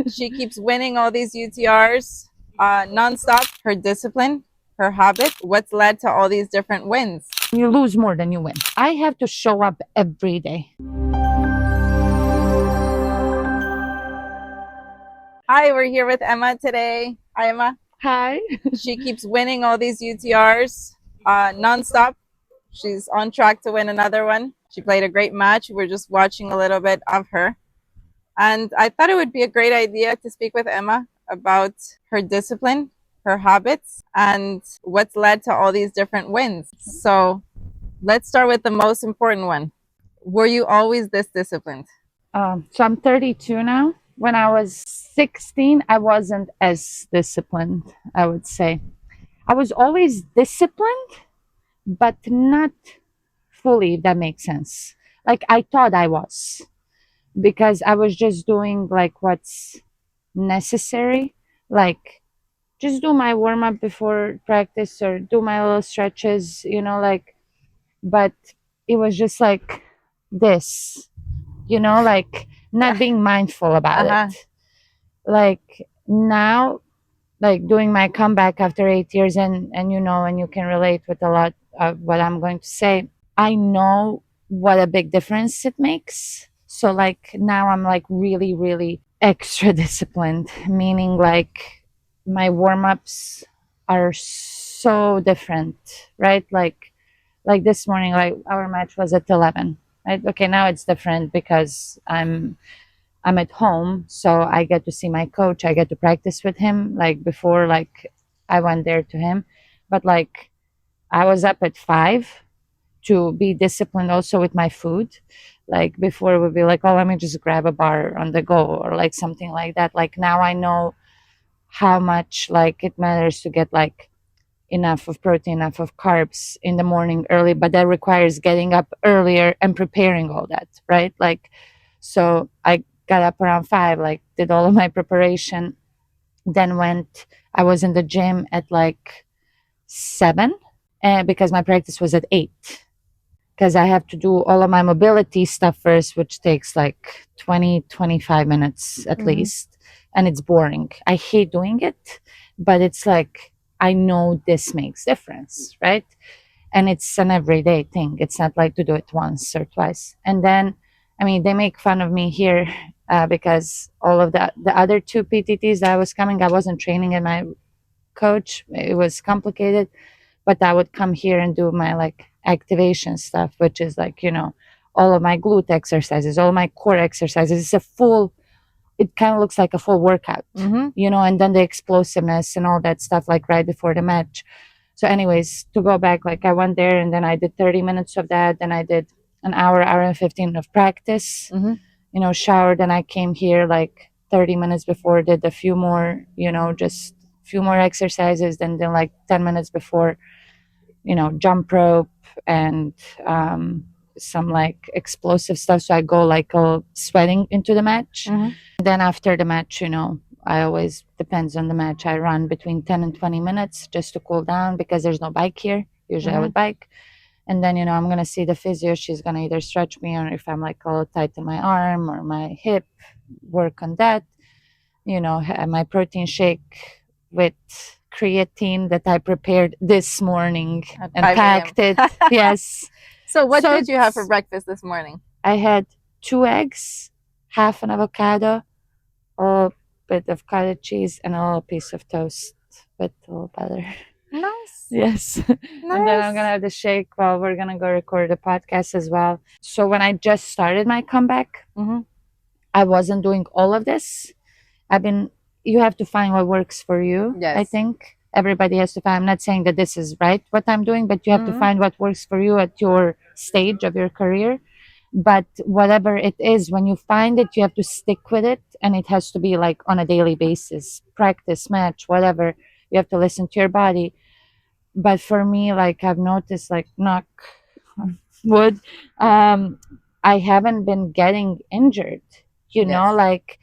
She keeps winning all these UTRs nonstop. Her discipline, her habit, what's led to all these different wins. You lose more than you win. I have to show up every day. Hi, we're here with Emma today. Hi, Emma. Hi. She keeps winning all these UTRs nonstop. She's on track to win another one. She played a great match. We're just watching a little bit of her. And I thought it would be a great idea to speak with Emma about her discipline, her habits, and what's led to all these different wins. So let's start with the most important one. Were you always this disciplined? So I'm 32 now. When I was 16, I wasn't as disciplined, I would say. I was always disciplined, but not fully, if that makes sense. Like I thought I was, because I was just doing like what's necessary. Like just do my warm up before practice or do my little stretches, like, but it was just like this, like not being mindful about Uh-huh. it. Like now, like doing my comeback after 8 years, and and you can relate with a lot of what I'm going to say. I know what a big difference it makes. So like now I'm like really, really extra disciplined, meaning like my warm-ups are so different, right? Like this morning, like our match was at 11, right? Okay, now it's different because I'm at home, so I get to see my coach. I get to practice with him. Like before, like I went there to him, but like I was up at 5 to be disciplined also with my food. Like before, it would be like, oh, let me just grab a bar on the go or like something like that. Like now I know how much like it matters to get like enough of protein, enough of carbs in the morning early, but that requires getting up earlier and preparing all that, right? Like, so I got up around 5, like did all of my preparation, then I was in the gym at like 7, and because my practice was at 8, because I have to do all of my mobility stuff first, which takes like 20-25 minutes at least. And it's boring. I hate doing it, but it's like, I know this makes difference, right? And it's an everyday thing. It's not like to do it once or twice. And then, I mean, they make fun of me here because all of the other two PTTs that I was coming, I wasn't training in my coach. It was complicated, but I would come here and do my like activation stuff, which is like, all of my glute exercises, all my core exercises. It's a full, it kind of looks like a full workout, and then the explosiveness and all that stuff, like right before the match. So, anyways, to go back, like I went there and then I did 30 minutes of that. Then I did an hour and 15 of practice, showered. And I came here like 30 minutes before, did a few more, just a few more exercises. Then like 10 minutes before, jump rope and some like explosive stuff. So I go like all sweating into the match. Then after the match, I always depends on the match. I run between 10 and 20 minutes just to cool down because there's no bike here. Usually I would bike. And then, I'm going to see the physio. She's going to either stretch me or if I'm like a little tight in my arm or my hip, work on that. My protein shake with creatine that I prepared this morning At and 5 a.m. packed it. Yes. So what So did you have for breakfast this morning? I had 2 eggs, half an avocado, a little bit of cottage cheese, and a little piece of toast with a little butter. Nice. Yes. And then I'm going to have the shake while we're going to go record the podcast as well. So when I just started my comeback, I wasn't doing all of this. You have to find what works for you. Yes. I think everybody has to find. I'm not saying that this is right what I'm doing, but you have to find what works for you at your stage of your career. But whatever it is, when you find it, you have to stick with it, and it has to be like on a daily basis, practice, match, whatever. You have to listen to your body. But for me, like I've noticed, like knock on wood, I haven't been getting injured. Like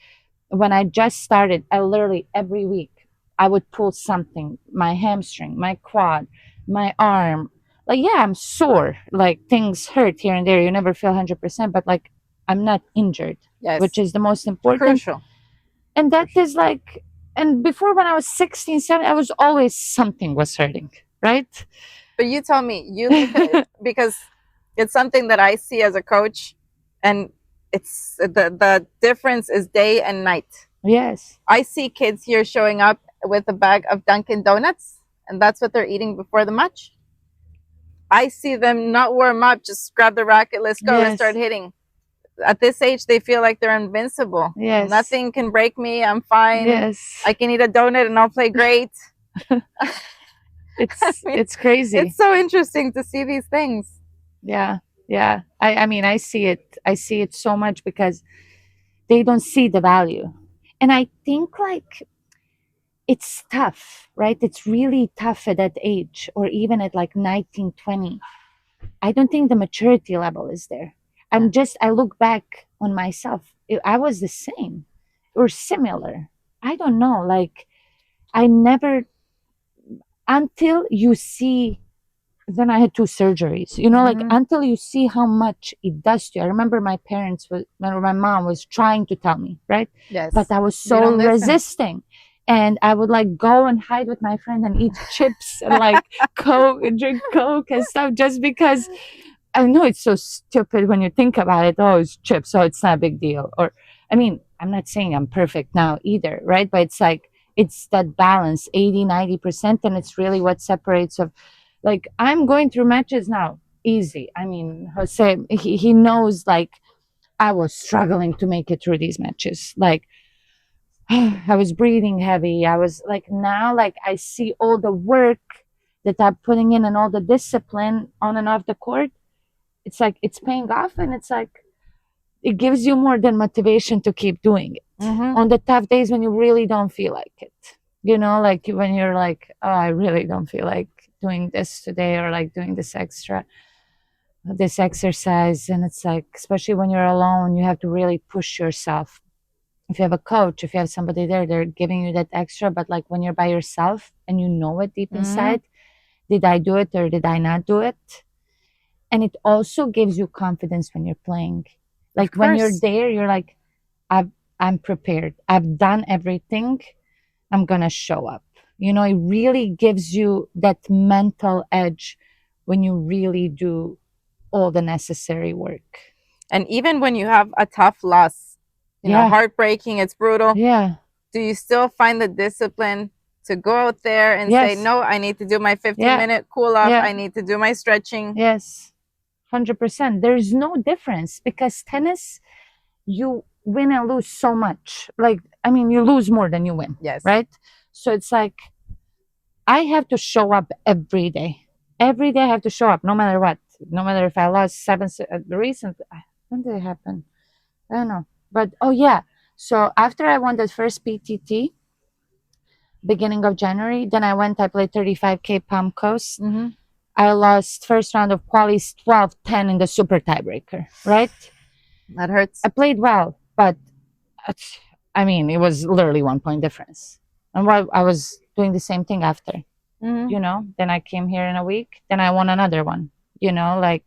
when I just started, I literally every week I would pull something, my hamstring, my quad, my arm. Like, yeah, I'm sore. Like things hurt here and there. You never feel 100%, but like I'm not injured, Yes. which is the most important. Crucial. And that is like, and before when I was 16, 17, I was always something was hurting, right? But you tell me, you look at it because it's something that I see as a coach, and it's the difference is day and night. Yes. I see kids here showing up with a bag of Dunkin' Donuts, and that's what they're eating before the match. I see them not warm up, just grab the racket, let's go, let's start Yes. hitting. At this age, they feel like they're invincible. Yes. Nothing can break me. I'm fine. Yes. I can eat a donut and I'll play great. I mean, It's crazy. it's so interesting to see these things. Yeah. Yeah. I mean, I see it. I see it so much because they don't see the value. And I think like it's tough, right? It's really tough at that age or even at like 19, 20. I don't think the maturity level is there. Yeah. I look back on myself. I was the same or similar. I don't know. Like, I never, until you see, then I had two surgeries, like Mhm. until you see how much it does to you. I remember my mom was trying to tell me, right? But Yes. I was You so don't listen. resisting. And I would like go and hide with my friend and eat chips and like Coke and drink Coke and stuff just because I know it's so stupid when you think about it. Oh, it's chips, so it's not a big deal. Or, I mean, I'm not saying I'm perfect now either, right? But it's like, it's that balance 80, 90%. And it's really what separates of, like, I'm going through matches now, easy. I mean, Jose, he knows, like, I was struggling to make it through these matches. Like, I was breathing heavy. I was like, now, like, I see all the work that I'm putting in and all the discipline on and off the court. It's like it's paying off, and it's like it gives you more than motivation to keep doing it Mhm. on the tough days when you really don't feel like it, like when you're like, oh, I really don't feel like doing this today, or like doing this exercise. And it's like, especially when you're alone, you have to really push yourself. If you have a coach, if you have somebody there, they're giving you that extra. But like when you're by yourself and you know it deep Mhm. inside, did I do it or did I not do it? And it also gives you confidence when you're playing. Of Like when you're course. there, you're like, I've, I'm prepared. I've done everything. I'm gonna show up. It really gives you that mental edge when you really do all the necessary work. And even when you have a tough loss, Yeah, heartbreaking, it's brutal. yeah, Do you still find the discipline to go out there and say, yes, no, I need to do my 15 yeah, minute cool off. yeah, I need to do my stretching. yes, 100%. There's no difference because tennis, you win and lose so much. Like, I mean, you lose more than you win, Yes. right? So it's like, I have to show up every day. Every day I have to show up, no matter what. No matter if I lost recent. When did it happen? I don't know. But oh yeah. So after I won the first PTT, beginning of January, then I went. I played 35K Palm Coast. Mm-hmm. I lost first round of qualies 12-10 in the super tiebreaker. Right. That hurts. I played well, but I mean, it was literally 1 point difference. And while I was doing the same thing after. Mm-hmm. Then I came here in a week, then I won another one. Like,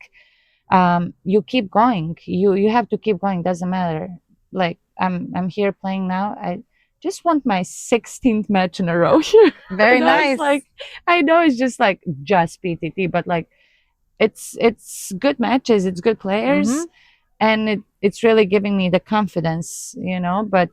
you keep going. You have to keep going, doesn't matter. Like, I'm here playing now. I just want my 16th match in a row here. Very It's nice. like, I know it's just like just PTT, but like it's good matches, it's good Mm-hmm. players, and it's really giving me the confidence. But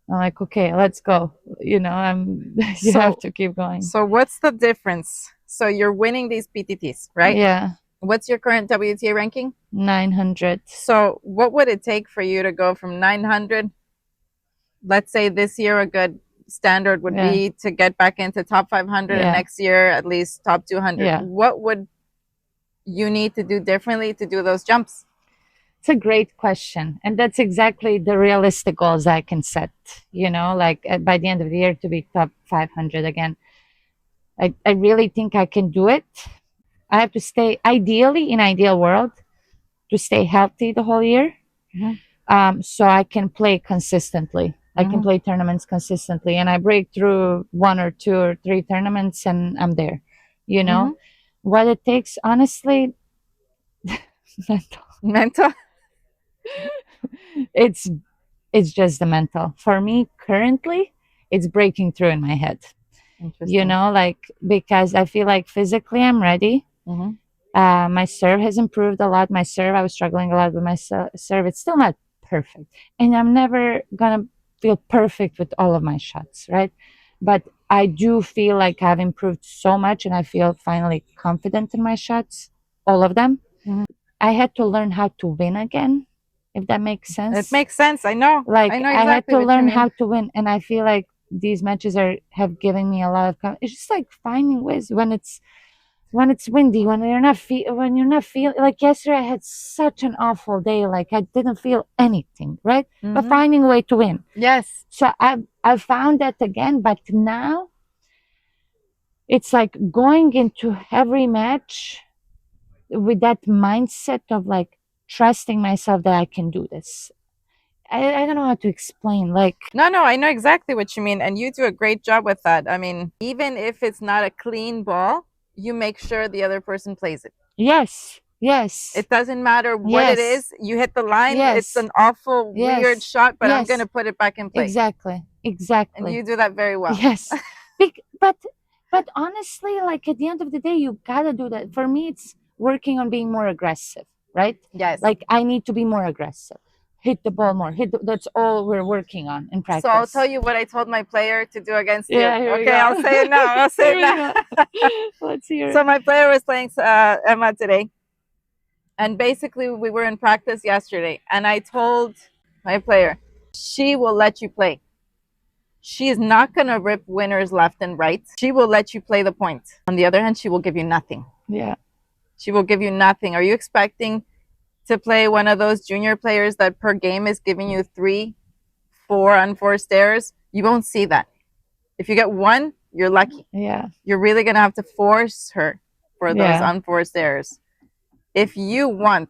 I'm like, okay, let's go. I'm you have So, to keep going. so what's the difference? So you're winning these PTTs, right? Yeah. What's your current WTA ranking? 900. So what would it take for you to go from 900? Let's say this year a good standard would Yeah. be to get back into top 500 and Yeah. next year at least top 200. Yeah. What would you need to do differently to do those jumps? It's a great question. And that's exactly the realistic goals I can set, like by the end of the year to be top 500 again. I really think I can do it. I have to stay, ideally, in ideal world, to stay healthy the whole year. Mm-hmm. So I can play consistently. I can Mm-hmm. play tournaments consistently, and I break through 1 or 2 or 3 tournaments, and I'm there. Mm-hmm. What it takes, honestly, Mental. it's it's just the mental. For me, currently, it's breaking through in my head. Interesting. Like, because I feel like physically I'm ready. Mm-hmm. My serve has improved a lot. My serve, I was struggling a lot with my serve. It's still not perfect. And I'm never going to feel perfect with all of my shots, right? But I do feel like I've improved so much and I feel finally confident in my shots, all of them. Mm-hmm. I had to learn how to win again, if that makes sense. It makes sense. I know. Like, I know I had exactly to what you learn mean. how to win. And I feel like these matches have given me a lot of it's just like finding ways when it's windy, when you're not feeling like yesterday I had such an awful day, like I didn't feel anything, right? But Mm-hmm. finding a way to win. Yes. So I've found that again, but now it's like going into every match with that mindset of like trusting myself that I can do this. I don't know how to explain. Like, No, I know exactly what you mean. And you do a great job with that. I mean, even if it's not a clean ball, you make sure the other person plays it. yes. It doesn't matter what it Yes. is. You hit the line, it's Yes. an awful, weird Yes. shot, but I'm going to Yes. put it back in play. Exactly. And Exactly. you do that very well. Yes. But honestly, like at the end of the day, you gotta do that. For me, it's working on being more aggressive, right? Yes. Like I need to be more aggressive. Hit the ball more. That's all we're working on in practice. So I'll tell you what I told my player to do against Yeah, you. here we Okay, go. I'll say it now. I'll say it now. Let's hear So it. my player was playing Emma today. And basically, we were in practice yesterday. And I told my player, she will let you play. She is not going to rip winners left and right. She will let you play the point. On the other hand, she will give you nothing. Yeah. She will give you nothing. Are you expecting to play one of those junior players that per game is giving you 3, 4 unforced errors? You won't see that. If you get one, you're lucky. Yeah. You're really going to have to force her for those Yeah. unforced errors. If you want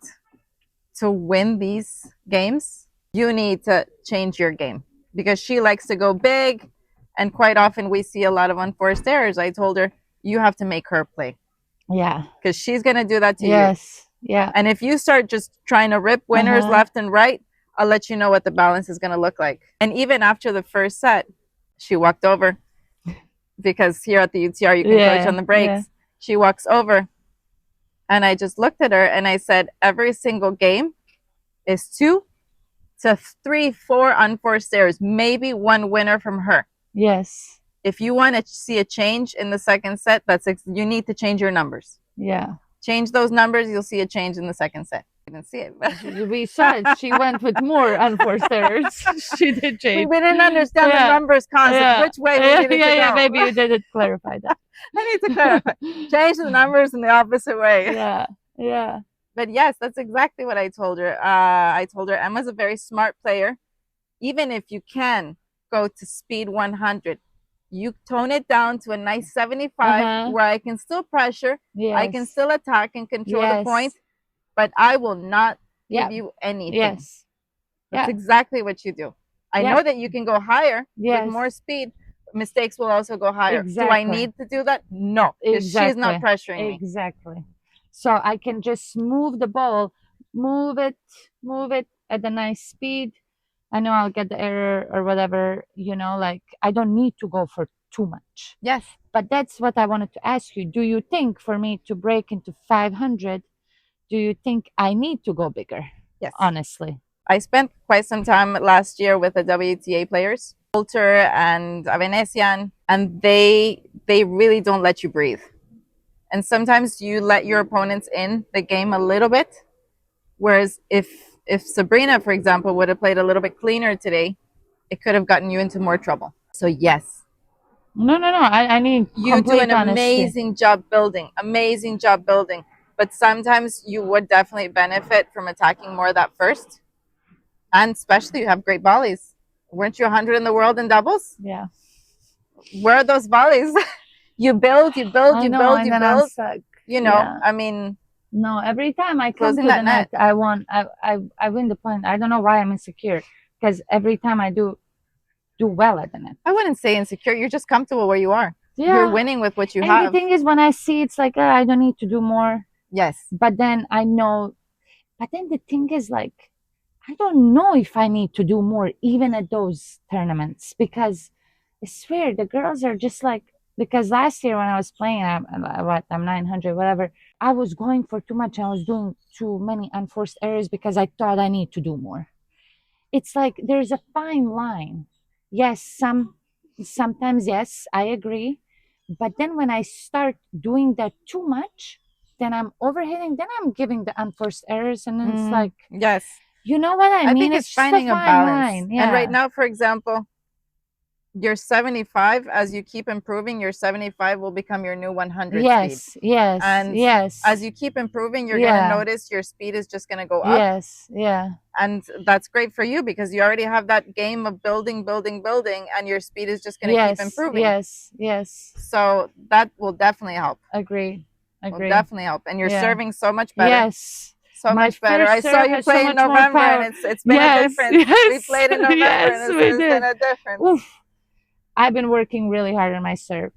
to win these games, you need to change your game because she likes to go big. And quite often we see a lot of unforced errors. I told her, you have to make her play Yeah. because she's going to do that to you. Yes. Yeah. And if you start just trying to rip winners left and right, I'll let you know what the balance is going to look like. And even after the first set, she walked over because here at the UTR, you can coach on the breaks. Yeah. She walks over and I just looked at her and I said, every single game is 2 to 3, 4 unforced errors, maybe one winner from her. Yes. If you want to see a change in the second set, you need to change your numbers. Yeah. Change those numbers, you'll see a change in the second set. You didn't see it. We saw it. She went with more unforced errors. She did change. We didn't understand the numbers concept, which way we needed to go. Yeah, maybe you didn't clarify that. I need to clarify. Change the numbers in the opposite way. Yeah. But yes, that's exactly what I told her. I told her Emma's a very smart player. Even if you can go to speed 100, you tone it down to a nice 75 where I can still pressure, I can still attack and control the point, but I will not give you anything. Yes. That's exactly what you do. I know that you can go higher with more speed. Mistakes will also go higher. Exactly. Do I need to do that? No, because she's not pressuring me. Exactly. So I can just move the ball, move it at a nice speed. I know I'll get the error or whatever, like I don't need to go for too much. Yes. But that's what I wanted to ask you. Do you think for me to break into 500, do you think I need to go bigger? Yes. Honestly. I spent quite some time last year with the WTA players, Walter and Avenesian, and they really don't let you breathe. And sometimes you let your opponents in the game a little bit. Whereas if Sabrina, for example, would have played a little bit cleaner today, it could have gotten you into more trouble. So yes. No. I need you do an honesty. amazing job building. But sometimes you would definitely benefit from attacking more of that first. And especially you have great volleys. Weren't you 100 in the world in doubles? Yeah. Where are those volleys? you build. Stuck. I mean, no, every time I come to the net, I win the point. I don't know why I'm insecure because every time I do well at the net. I wouldn't say insecure. You're just comfortable where you are. Yeah. You're winning with what you have. And the thing is, when I see it's like, I don't need to do more. Yes. But then I know. But then the thing is, like, I don't know if I need to do more even at those tournaments, because I swear the girls are just like, because last year when I was playing, I'm 900 whatever, I was going for too much. I was doing too many unforced errors because I thought I need to do more. It's like there's a fine line. Yes, sometimes yes, I agree. But then when I start doing that too much, then I'm overhitting, then I'm giving the unforced errors, and then it's like, Yes. you know what I I mean? think It's it's just a finding a fine balance. line. And right Yeah. now, for example, your 75, as you keep improving, your 75 will become your new 100 speed. Yes, yes, And yes. as you keep improving, you're going to Yeah, notice your speed is just going to go up. yes, yeah, And that's great for you because you already have that game of building, and your speed is just going to keep yes, improving. yes, yes. So that will definitely help. Agree, Will agree. definitely help. And you're Yeah. serving so much better. Yes. So My much better. I first saw serve you has so play in much more November, power. and it's been a Yes, difference. We yes, played in November, yes, and we it's been did. a difference. Oof. I've been working really hard on my serve.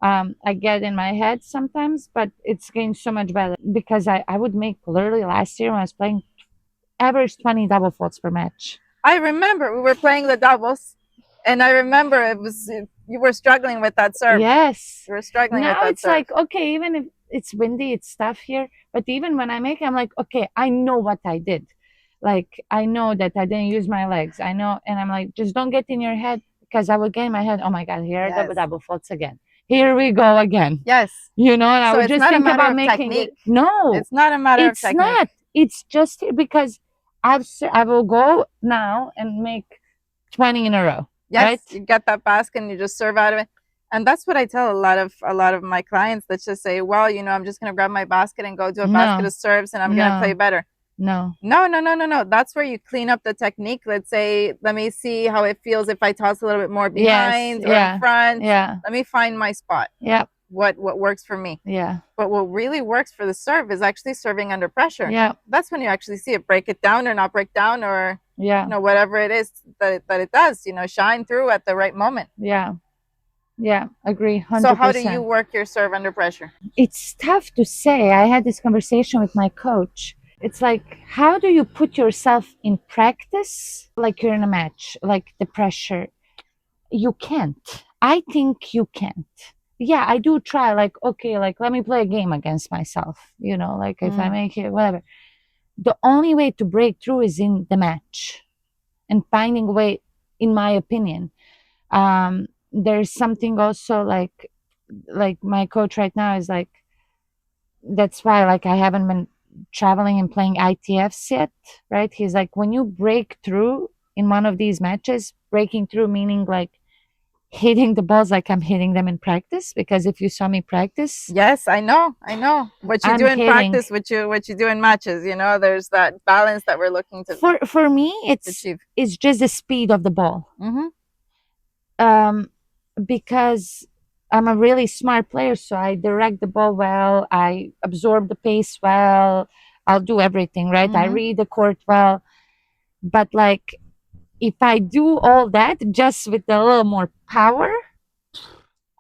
I get in my head sometimes, but it's getting so much better because I would make literally last year when I was playing average 20 double faults per match. I remember we were playing the doubles, and I remember it was you were struggling with that serve. Yes. You were struggling with Now that it's serve. like, okay, even if it's windy, it's tough here, but even when I make it, I'm like, okay, I know what I did. Like, I know that I didn't use my legs. I know, and I'm like, just don't get in your head, because I would get in my head, oh my God, here are Yes. the double faults again. Here we go again. Yes. You know, and I So would it's just not a think matter about of making technique. it. No, It's not a matter of it's technique. not. It's just because I will go now and make 20 in a row. Yes, Right? you get that basket and you just serve out of it. And that's what I tell a lot of my clients that just say, well, you know, I'm just going to grab my basket and go do a basket No. of serves and I'm going to No. play better. No. No. That's where you clean up the technique. Let's say, let me see how it feels if I toss a little bit more behind Yes. or Yeah. in front. Yeah. Let me find my spot. Yeah. What works for me. Yeah. But what really works for the serve is actually serving under pressure. Yeah. That's when you actually see it break it down or not break down, or Yeah. you know, whatever it is that it does, you know, shine through at the right moment. Yeah. Yeah. Agree. 100%. So how do you work your serve under pressure? It's tough to say. I had this conversation with my coach. It's like, how do you put yourself in practice like you're in a match, like the pressure? You can't. I think you can't. Yeah, I do try, like, okay, like, let me play a game against myself, you know, like if I make it, whatever. The only way to break through is in the match and finding a way, in my opinion. There's something also like my coach right now is like, that's why like I haven't been traveling and playing ITFs yet, right? He's like, when you break through in one of these matches, breaking through meaning like hitting the balls like I'm hitting them in practice, because if you saw me practice, yes, I know what you do in practice, what you do in matches, you know, there's that balance that we're looking to for me achieve. It's just the speed of the ball. Because I'm a really smart player, so I direct the ball well, I absorb the pace well, I'll do everything right. I read the court well, but like if I do all that just with a little more power,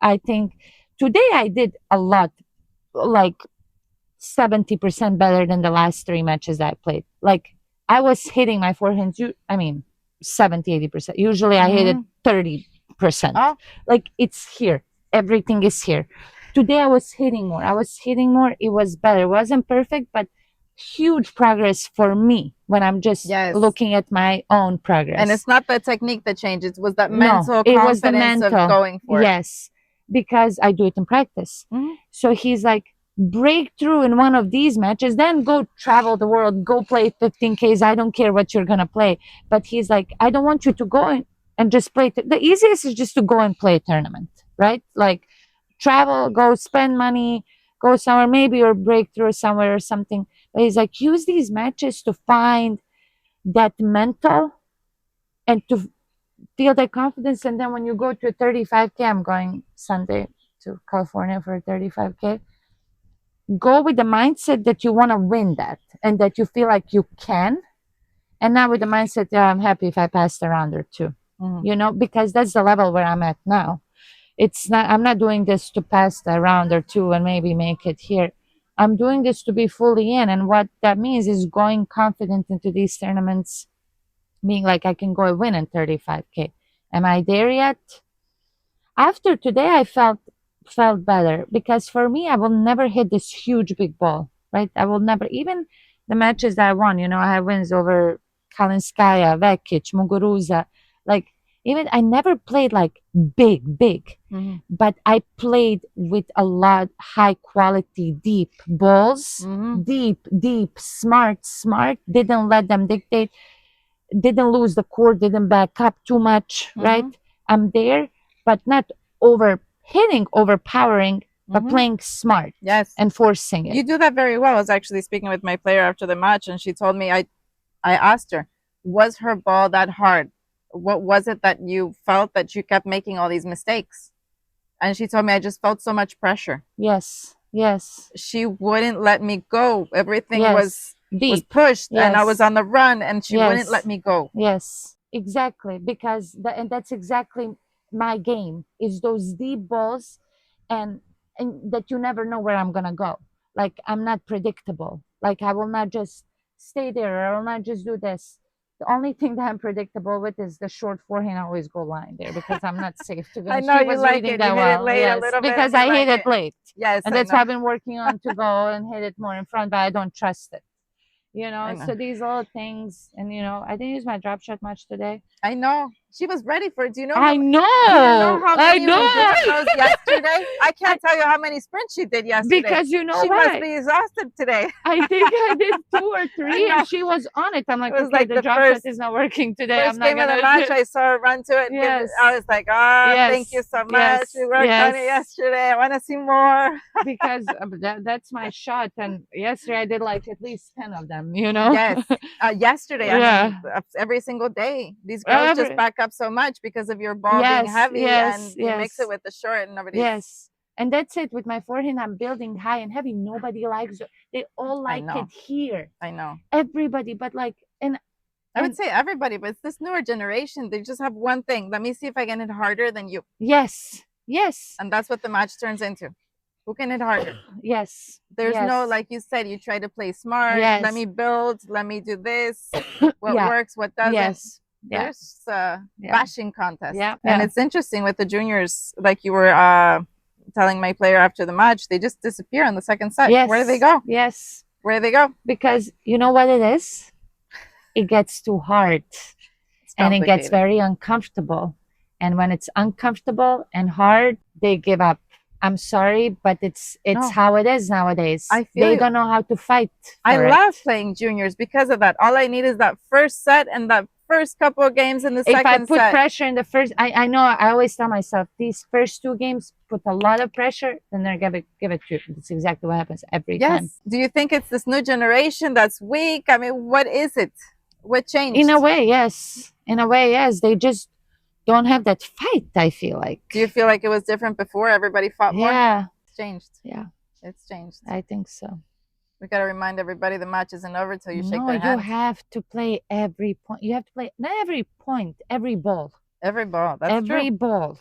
I think today I did a lot, like 70% better than the last 3 matches I played. Like I was hitting my forehands, 70-80%. Usually I hit it 30%. Oh. Like it's here. Everything is here. Today I was hitting more. It was better. It wasn't perfect, but huge progress for me when I'm just looking at my own progress. And it's not the technique that changes, it was that No, it was the mental. of going for it. Yes, because I do it in practice. So he's like, break through in one of these matches, then go travel the world, go play 15Ks. I don't care what you're gonna play. But he's like, I don't want you to go in and just play. The easiest is just to go and play a tournament, right? Like travel, go spend money, go somewhere, maybe or break through somewhere or something. But he's like, use these matches to find that mental and to feel that confidence. And then when you go to a 35K, I'm going Sunday to California for a 35K. Go with the mindset that you want to win that and that you feel like you can. And not with the mindset that I'm happy if I passed a round or two, you know, because that's the level where I'm at now. It's not, I'm not doing this to pass a round or two and maybe make it here. I'm doing this to be fully in. And what that means is going confident into these tournaments being like I can go and win in 35K. Am I there yet? After today, I felt better because for me, I will never hit this huge big ball, right? I will never, even the matches that I won, I have wins over Kalinskaya, Vekic, Muguruza. Like, even I never played like big, but I played with a lot high quality, deep balls, deep, smart, didn't let them dictate, didn't lose the court, didn't back up too much, right? I'm there, but not overpowering, but playing smart. Yes. And forcing it. You do that very well. I was actually speaking with my player after the match, and she told me, I asked her, was her ball that hard? What was it that you felt that you kept making all these mistakes? And she told me, I just felt so much pressure. Yes. She wouldn't let me go. Everything was pushed, yes. and I was on the run, and she wouldn't let me go. Yes, exactly. Because and that's exactly my game, is those deep balls, and that you never know where I'm gonna go. Like, I'm not predictable. Like, I will not just stay there. I will not just do this. The only thing that I'm predictable with is the short forehand. I always go line there because I'm not safe to go. I know she you was like reading it. that You well. hit it late Yes, a little bit. because I hit it late. Yes, and that's why I've been working on to go and hit it more in front, but I don't trust it. So these little things, and I didn't use my drop shot much today. I know. She was ready for it. Do you know? I know. Do you know how many free throws yesterday? I can't tell you how many sprints she did yesterday. Because she must be exhausted today. I think I did 2 or 3, and she was on it. I'm like, it was okay, like the drop shot is not working today. First I'm not game of the match, I saw her run to it. Yes. I was like, thank you so much. We worked on it yesterday. I want to see more. Because that's my shot. And yesterday I did like at least 10 of them, Yes. Yesterday, I mean, every single day. These girls just back up so much because of your ball being heavy, and you mix it with the short, and nobody. Yes. And that's it. With my forehand, I'm building high and heavy. Nobody likes it. They all like it here. I know. Everybody, but I would say everybody, but it's this newer generation. They just have one thing. Let me see if I can hit harder than you. Yes. And that's what the match turns into. Who can hit harder? Yes. There's no, like you said, you try to play smart. Yes. Let me build. Let me do this. What works, what doesn't. Yes. There's bashing contest. And it's interesting with the juniors, like you were telling my player after the match, they just disappear on the second set. Where do they go? Yes. Where do they go? Because you know what it is? It gets too hard. And it gets very uncomfortable. And when it's uncomfortable and hard, they give up. I'm sorry, but it's how it is nowadays. They don't know how to fight. I love playing juniors because of that. All I need is that first set and that first couple of games in the second set. If I put pressure in the first, I know, I always tell myself, these first 2 games put a lot of pressure, then they're give it to you. That's exactly what happens every time. Do you think it's this new generation that's weak? I mean, what is it? What changed? In a way, yes. They just don't have that fight, I feel like. Do you feel like it was different before? Everybody fought more? Yeah. It's changed. Yeah. It's changed. I think so. We got to remind everybody the match isn't over till you shake their hand. No, you have to play every point. You have to play, not every point, every ball. Every ball. That's true. Every ball.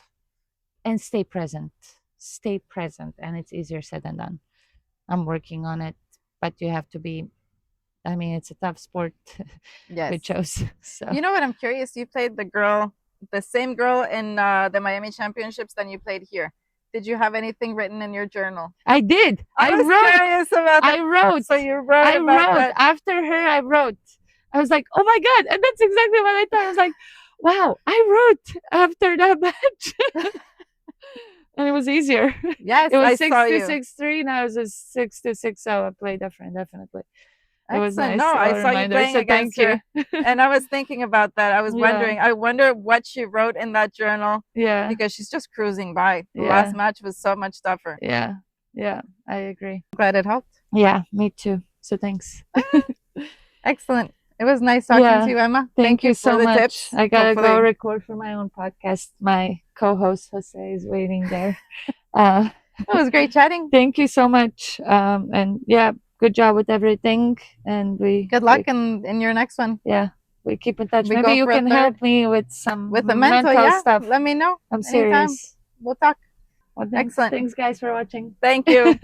And stay present. Stay present. And it's easier said than done. I'm working on it. But you have to be, I mean, it's a tough sport. Yes. We chose. So. You know what? I'm curious. You played the same girl in the Miami Championships than you played here. Did you have anything written in your journal? I did. I was curious about that. I wrote. So you wrote about that. After her, I wrote. I was like, oh my God. And that's exactly what I thought. I was like, wow, I wrote after that match. And it was easier. Yes, it was 6-2, 6-3. Now it's just 6-6. So I played different, definitely. It was nice. No, I saw you playing against her. And I was thinking about that. I was wondering, I wonder what she wrote in that journal. Yeah. Because she's just cruising by. The last match was so much tougher. Yeah. Yeah, I agree. Glad it helped. Yeah, me too. So thanks. Excellent. It was nice talking to you, Emma. Thank you so much. Tips. I gotta go record for my own podcast. My co-host Jose is waiting there. It was great chatting. Thank you so much. And yeah, good job with everything. And good luck in your next one. Yeah, we keep in touch. Maybe you can help me with the mental stuff. Let me know. I'm serious. We'll talk. Well, excellent. Thanks, guys, for watching. Thank you.